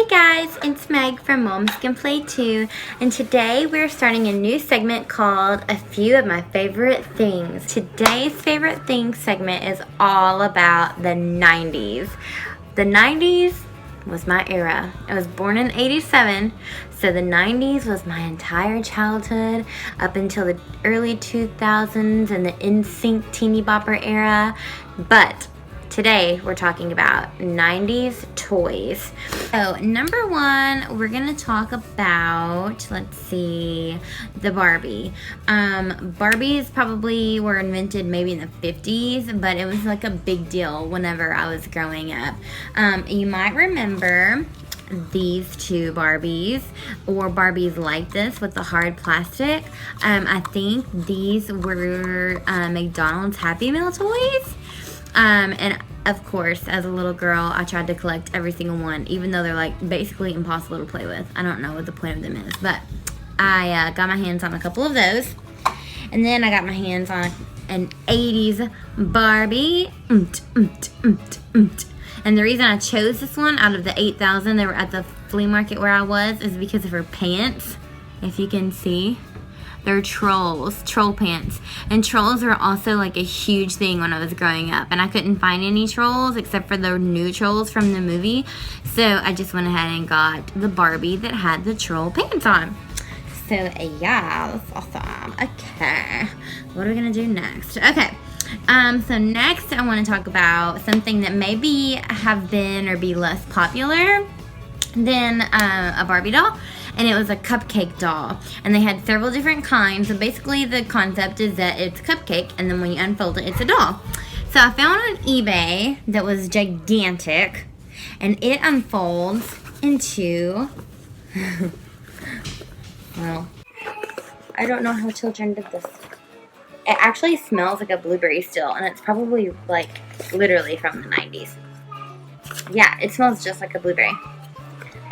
Hey guys, it's Meg from Moms Can Play Too, and today we're starting a new segment called A Few of My Favorite Things. Today's favorite thing segment is all about the 90s. The 90s was my era. I was born in 87, so the 90s was my entire childhood up until the early 2000s and the NSYNC teeny bopper era, but today we're talking about 90s toys. So number one, we're gonna talk about, let's see, the Barbie. Barbies probably were invented maybe in the 50s, but it was like a big deal whenever I was growing up. You might remember these two Barbies, or Barbies like this with the hard plastic. I think these were McDonald's Happy Meal toys. And of course, as a little girl, I tried to collect every single one, even though they're like basically impossible to play with. I don't know what the point of them is, but I got my hands on a couple of those. And then I got my hands on an 80s Barbie. And the reason I chose this one out of the 8,000 that were at the flea market where I was is because of her pants, if you can see. They're troll pants. And trolls were also like a huge thing when I was growing up. And I couldn't find any trolls except for the new trolls from the movie. So I just went ahead and got the Barbie that had the troll pants on. So yeah, that's awesome. Okay, what are we gonna do next? Okay, so next I want to talk about something that maybe have been or be less popular than a Barbie doll. And it was a cupcake doll. And they had several different kinds. So basically the concept is that it's cupcake, and then when you unfold it, it's a doll. So I found on eBay that was gigantic. And it unfolds into... well, I don't know how children did this. It actually smells like a blueberry still. And it's probably like literally from the 90s. Yeah, it smells just like a blueberry.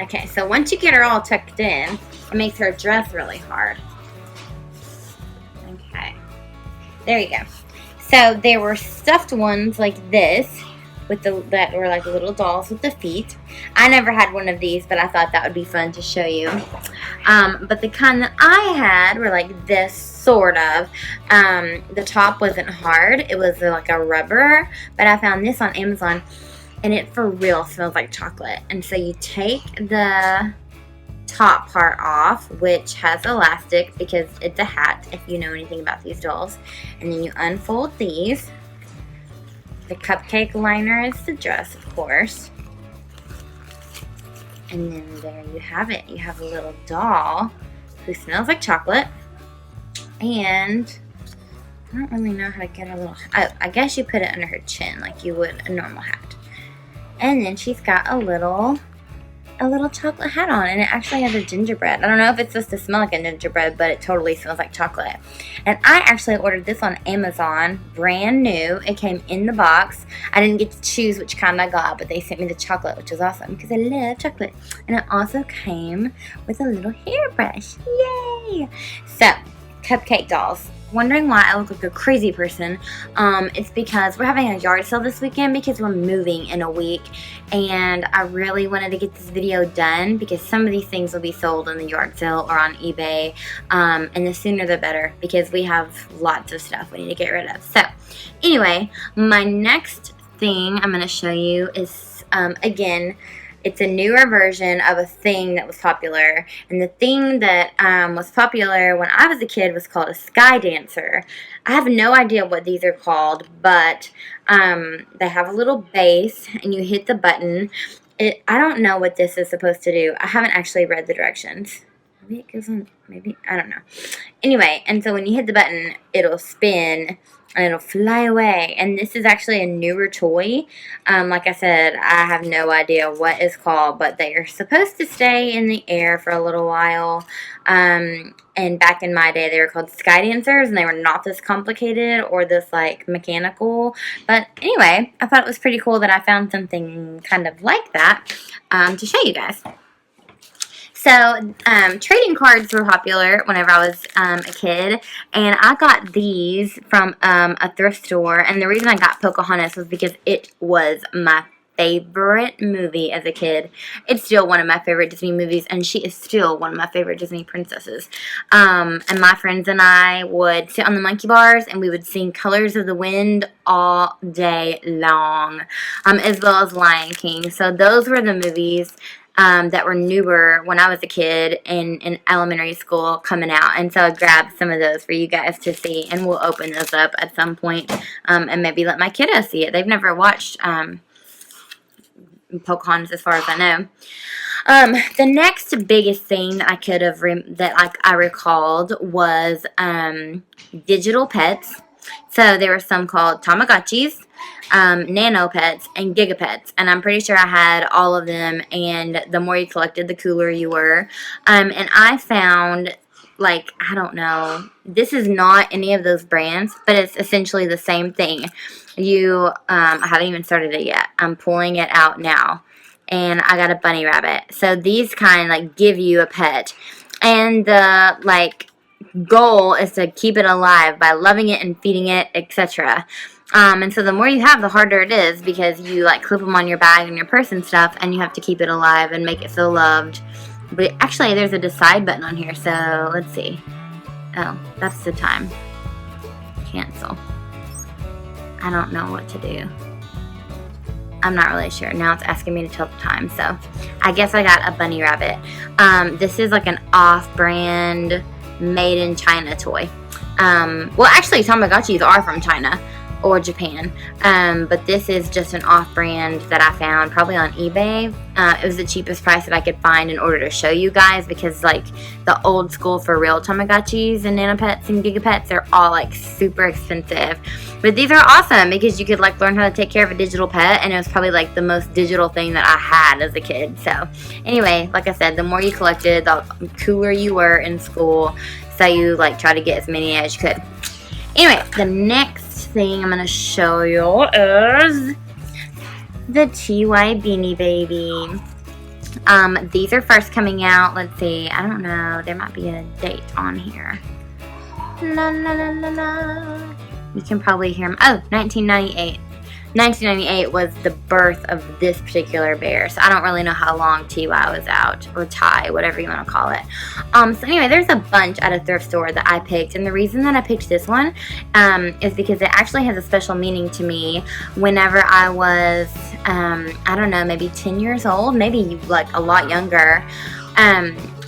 Okay, so once you get her all tucked in, it makes her dress really hard. Okay, there you go. So there were stuffed ones like this, with that were like little dolls with the feet. I never had one of these, but I thought that would be fun to show you. But the kind that I had were like this, sort of. The top wasn't hard; it was like a rubber. But I found this on Amazon. And it for real smells like chocolate. And so you take the top part off, which has elastic because it's a hat, if you know anything about these dolls. And then you unfold these. The cupcake liner is the dress, of course. And then there you have it. You have a little doll who smells like chocolate. And I don't really know how to get a little... I guess you put it under her chin like you would a normal hat. And then she's got a little chocolate hat on, and it actually has a gingerbread. I don't know if it's supposed to smell like a gingerbread, but it totally smells like chocolate. And I actually ordered this on Amazon, brand new. It came in the box. I didn't get to choose which kind I got, but they sent me the chocolate, which was awesome because I love chocolate. And it also came with a little hairbrush. Yay! So, Cupcake Dolls. Wondering why I look like a crazy person. It's because we're having a yard sale this weekend because we're moving in a week, and I really wanted to get this video done because some of these things will be sold in the yard sale or on eBay, and the sooner the better because we have lots of stuff we need to get rid of. So anyway, my next thing I'm going to show you is again, it's a newer version of a thing that was popular. And the thing that was popular when I was a kid was called a sky dancer. I have no idea what these are called, but they have a little base and you hit the button. I don't know what this is supposed to do. I haven't actually read the directions. Maybe it goes on, maybe, I don't know. Anyway, and so when you hit the button, it'll spin and it'll fly away. And this is actually a newer toy. Like I said, I have no idea what it's called, but they are supposed to stay in the air for a little while. And back in my day, they were called sky dancers, and they were not this complicated or this like mechanical. But anyway, I thought it was pretty cool that I found something kind of like that to show you guys. So, trading cards were popular whenever I was a kid, and I got these from a thrift store, and the reason I got Pocahontas was because it was my favorite movie as a kid. It's still one of my favorite Disney movies, and she is still one of my favorite Disney princesses. And my friends and I would sit on the monkey bars, and we would sing Colors of the Wind all day long, as well as Lion King. So those were the movies that were newer when I was a kid in elementary school coming out. And so I grabbed some of those for you guys to see, and we'll open those up at some point, and maybe let my kiddos see it. They've never watched Pocahontas as far as I know. The next biggest thing that I could have I recalled was digital pets. So there were some called Tamagotchis, Nano Pets, and Gigapets, and I'm pretty sure I had all of them, and the more you collected, the cooler you were. And I found, like, I don't know, this is not any of those brands, but it's essentially the same thing. I haven't even started it yet. I'm pulling it out now, and I got a bunny rabbit. So these kind, like, give you a pet, and the, like, goal is to keep it alive by loving it and feeding it, etc. And so the more you have, the harder it is, because you, like, clip them on your bag and your purse and stuff, and you have to keep it alive and make it feel loved. But actually, there's a decide button on here, so let's see. Oh, that's the time. Cancel. I don't know what to do. I'm not really sure. Now it's asking me to tell the time, so I guess I got a bunny rabbit. This is like an off-brand, made in China toy. Well, actually, Tamagotchis are from China or Japan, but this is just an off-brand that I found probably on eBay. It was the cheapest price that I could find in order to show you guys, because like the old school for real Tamagotchis and Nanopets and Gigapets, they're all like super expensive. But these are awesome because you could like learn how to take care of a digital pet, and it was probably like the most digital thing that I had as a kid. So anyway, like I said, the more you collected, the cooler you were in school. So you like try to get as many as you could. Anyway, the next thing I'm going to show you is the TY Beanie Baby. These are first coming out. Let's see. I don't know. There might be a date on here. La la la la la. You can probably hear them. Oh, 1998. 1998 was the birth of this particular bear, so I don't really know how long TY was out, or Ty, whatever you want to call it. So anyway, there's a bunch at a thrift store that I picked, and the reason that I picked this one is because it actually has a special meaning to me. Whenever I was, I don't know, maybe 10 years old, maybe like a lot younger,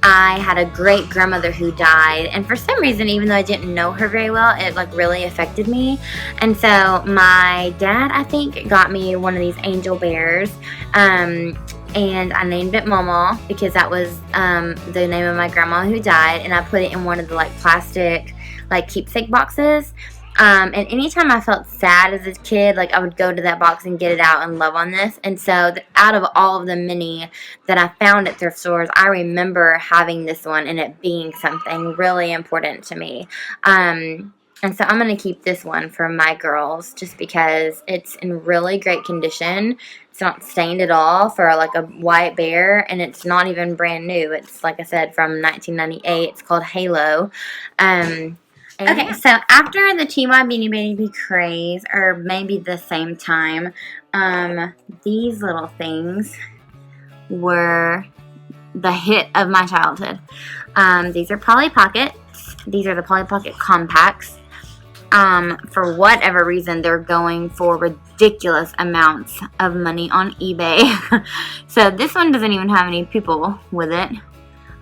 I had a great grandmother who died, and for some reason, even though I didn't know her very well, it like really affected me. And so my dad, I think, got me one of these angel bears, and I named it Mama because that was the name of my grandma who died, and I put it in one of the like plastic like keepsake boxes. And anytime I felt sad as a kid, like I would go to that box and get it out and love on this. And so out of all of the many that I found at thrift stores, I remember having this one and it being something really important to me. And so I'm going to keep this one for my girls just because it's in really great condition. It's not stained at all for like a white bear, and it's not even brand new. It's, like I said, from 1998. It's called Halo. Okay, so after the TY Beanie Baby craze, or maybe the same time, these little things were the hit of my childhood. These are Polly Pockets. These are the Polly Pocket Compacts. For whatever reason, they're going for ridiculous amounts of money on eBay. So this one doesn't even have any people with it.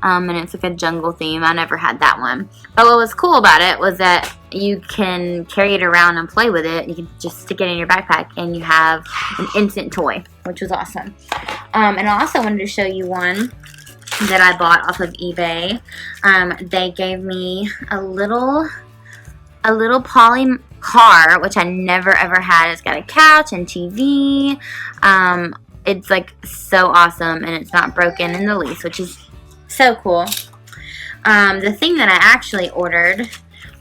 And it's like a jungle theme. I never had that one. But what was cool about it was that you can carry it around and play with it. You can just stick it in your backpack and you have an instant toy, which was awesome. And I also wanted to show you one that I bought off of eBay. They gave me a little Polly car, which I never ever had. It's got a couch and TV. It's like so awesome, and it's not broken in the least, which is so cool. The thing that I actually ordered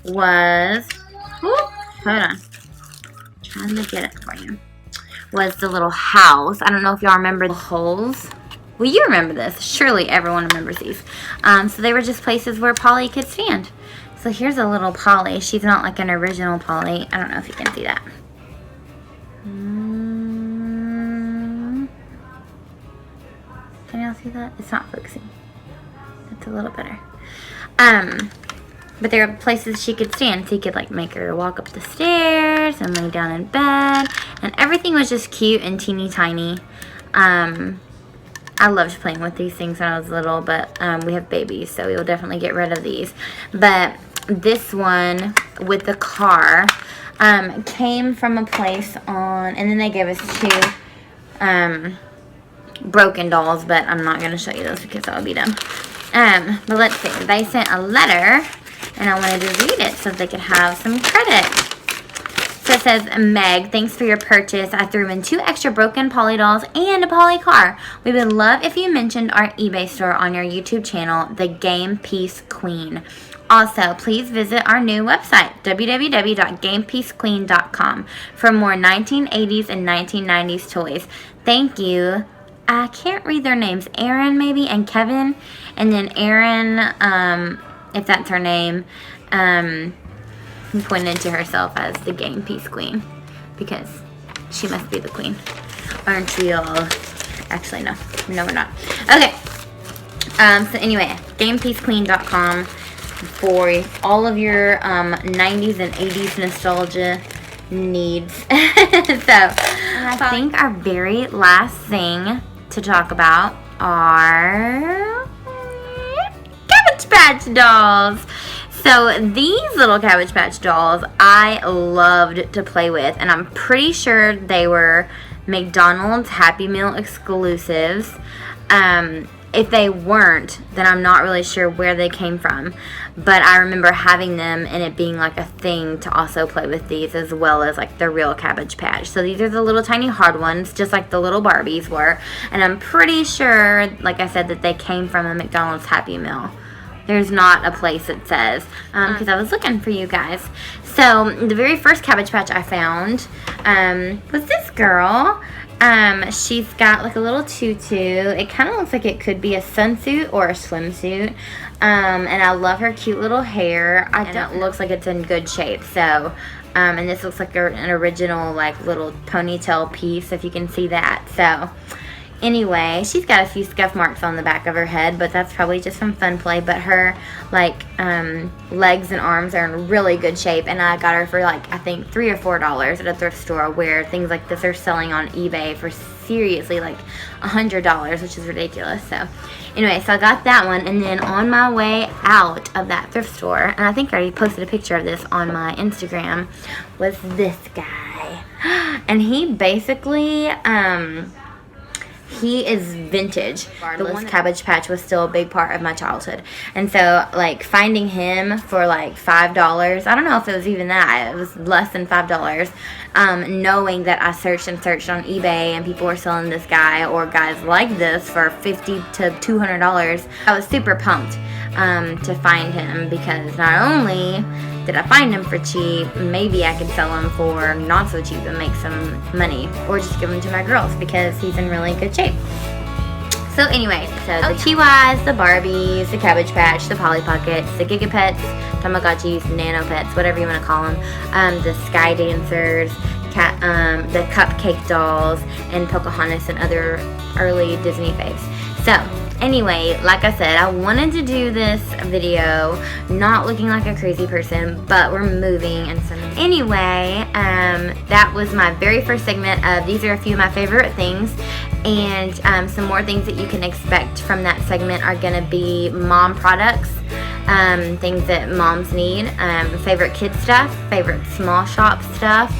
was, hold on, trying to get it for you, was the little house. I don't know if y'all remember the holes. Well, you remember this. Surely everyone remembers these. So they were just places where Polly could stand. So here's a little Polly. She's not like an original Polly. I don't know if you can see that. see that? It's not focusing. That's a little better. But there are places she could stand. So you could like make her walk up the stairs and lay down in bed. And everything was just cute and teeny tiny. I loved playing with these things when I was little, but we have babies, so we will definitely get rid of these. But this one with the car came from a place on, and then they gave us 2 broken dolls, but I'm not going to show you those because that would be dumb. But let's see. They sent a letter, and I wanted to read it so they could have some credit. So it says, Meg, thanks for your purchase. I threw in 2 extra broken Polly dolls and a Polly car. We would love if you mentioned our eBay store on your YouTube channel, The Game Piece Queen. Also, please visit our new website, www.gamepiecequeen.com, for more 1980s and 1990s toys. Thank you. I can't read their names. Aaron, maybe, and Kevin. And then Aaron, if that's her name, pointed to herself as the Game Piece Queen because she must be the queen. Aren't we all? Actually, no. No, we're not. Okay. So anyway, gamepiecequeen.com for all of your 90s and 80s nostalgia needs. So I think our very last thing to talk about are Cabbage Patch dolls. So these little Cabbage Patch dolls I loved to play with, and I'm pretty sure they were McDonald's Happy Meal exclusives. If they weren't, then I'm not really sure where they came from, but I remember having them and it being like a thing to also play with these, as well as like the real Cabbage Patch. So these are the little tiny hard ones, just like the little Barbies were, and I'm pretty sure, like I said, that they came from a McDonald's Happy Meal. There's not a place that says, because I was looking for you guys. So the very first Cabbage Patch I found was this girl. She's got like a little tutu. It kind of looks like it could be a sunsuit or a swimsuit. And I love her cute little hair. It looks like it's in good shape. So, and this looks like an original like little ponytail piece, if you can see that. So anyway, she's got a few scuff marks on the back of her head, but that's probably just from fun play. But her like legs and arms are in really good shape, and I got her for like I think $3 or $4 at a thrift store, where things like this are selling on eBay for seriously like $100, which is ridiculous. So anyway, so I got that one, and then on my way out of that thrift store, and I think I already posted a picture of this on my Instagram, was this guy, and he basically he is vintage. The Cabbage Patch was still a big part of my childhood. And so, like, finding him for, like, $5, I don't know if it was even that. It was less than $5. Knowing that I searched and searched on eBay and people were selling this guy or guys like this for $50 to $200, I was super pumped to find him, because not only did I find him for cheap, maybe I could sell him for not so cheap and make some money, or just give him to my girls because he's in really good shape. So anyway, so the Chihuahuas, the Barbies, the Cabbage Patch, the Polly Pockets, the Giga Pets, Tamagotchis, Nano Pets, whatever you want to call them, the Sky Dancers, the Cupcake Dolls, and Pocahontas and other early Disney faves. So anyway, like I said, I wanted to do this video not looking like a crazy person, but we're moving and so anyway, that was my very first segment of these are a few of my favorite things, and some more things that you can expect from that segment are going to be mom products, things that moms need, favorite kid stuff, favorite small shop stuff,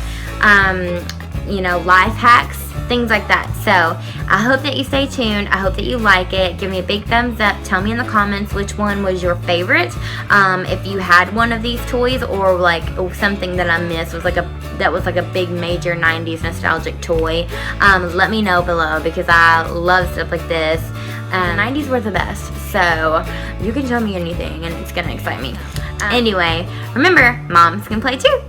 you know, life hacks, things like that. So I hope that you stay tuned. I hope that you like it. Give me a big thumbs up. Tell me in the comments which one was your favorite. If you had one of these toys, or like something that I missed was like a big major 90s nostalgic toy. Let me know below, because I love stuff like this. 90s were the best, so you can tell me anything and it's gonna excite me. Anyway, remember, moms can play too.